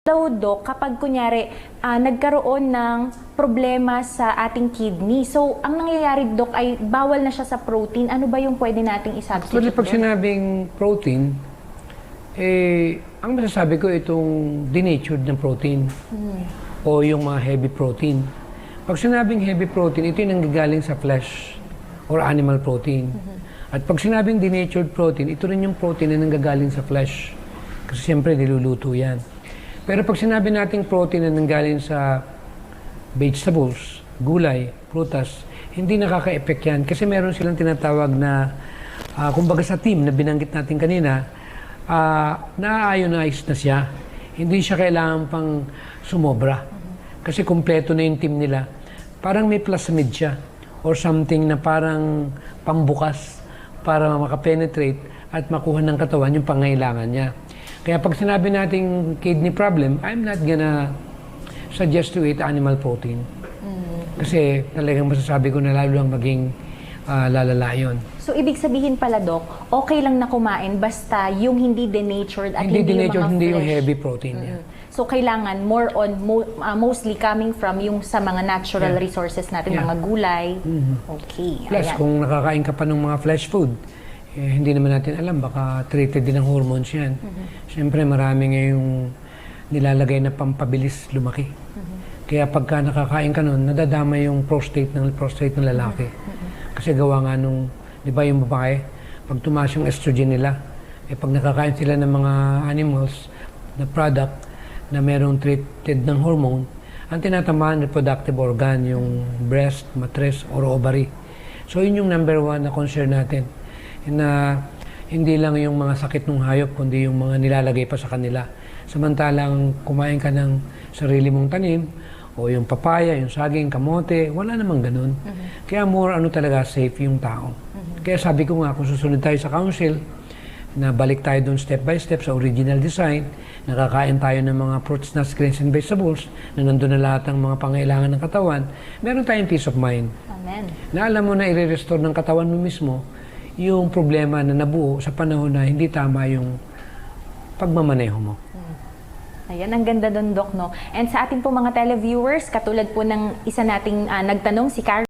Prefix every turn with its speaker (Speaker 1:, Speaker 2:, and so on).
Speaker 1: Hello, Doc, kapag kunyari nagkaroon ng problema sa ating kidney, so ang nangyayari, Doc, ay bawal na siya sa protein. Ano ba yung pwede nating
Speaker 2: Actually,
Speaker 1: i-substitute
Speaker 2: pag
Speaker 1: doon?
Speaker 2: sinabing protein, ang masasabi ko itong denatured na protein o yung mga heavy protein. Pag sinabing heavy protein, ito yung nanggagaling sa flesh or animal protein. At pag sinabing denatured protein, ito rin yung protein na nanggagaling sa flesh. Kasi siyempre, niluluto yan. Pero pag sinabi nating protein na nanggaling sa vegetables, gulay, prutas, hindi nakaka-effect yan. Kasi meron silang tinatawag na, kumbaga sa team na binanggit natin kanina, na-ionize na siya. Hindi siya kailangan pang sumobra. Kasi kumpleto na yung team nila. Parang may plasmid siya or something na parang pambukas para makapenetrate at makuha ng katawan yung pangailangan niya. Kaya pag sinabi nating kidney problem, I'm not gonna suggest to eat animal protein. Kasi talagang masasabi ko na lalo lang maging lalala yun.
Speaker 1: So, ibig sabihin pala, Doc, okay lang na kumain basta yung hindi denatured at hindi
Speaker 2: denatured,
Speaker 1: yung mga
Speaker 2: hindi
Speaker 1: fresh.
Speaker 2: yung heavy protein. Yeah.
Speaker 1: So, kailangan more on, mostly coming from yung sa mga natural resources natin, mga gulay. Okay.
Speaker 2: Plus,
Speaker 1: ayan.
Speaker 2: kung nakakain ka pa ng mga flesh food, hindi naman natin alam, baka treated din ng hormones yan. Siyempre, marami ngayong nilalagay na pampabilis lumaki. Kaya pagka nakakain ka nun, nadadama yung prostate ng lalaki. Kasi gawa nga nung, di ba yung babae, pag tumaas yung estrogen nila, pag nakakain sila ng mga animals na product na merong treated ng hormone, ang tinatamaan reproductive organ, yung breast, matres, or ovary. So yun yung number one na concern natin. Na hindi lang yung mga sakit ng hayop, kundi yung mga nilalagay pa sa kanila. Samantalang kumain ka ng sarili mong tanim, o yung papaya, yung saging, kamote, wala namang ganun. Kaya more talaga safe yung tao. Kaya sabi ko nga, kung susunod tayo sa council, na balik tayo doon step by step sa original design, nakakain tayo ng mga fruits, nuts, grains, and vegetables, na nandun na lahat ng mga pangailangan ng katawan, meron tayong peace of mind.
Speaker 1: Amen.
Speaker 2: Na alam mo na i-restore ng katawan mo mismo yung problema na nabuo sa panahon na hindi tama yung pagmamaneho mo.
Speaker 1: Ayan, ang ganda doon, Doc, no? And sa ating po mga televiewers, katulad po ng isa nating nagtanong, si Karen.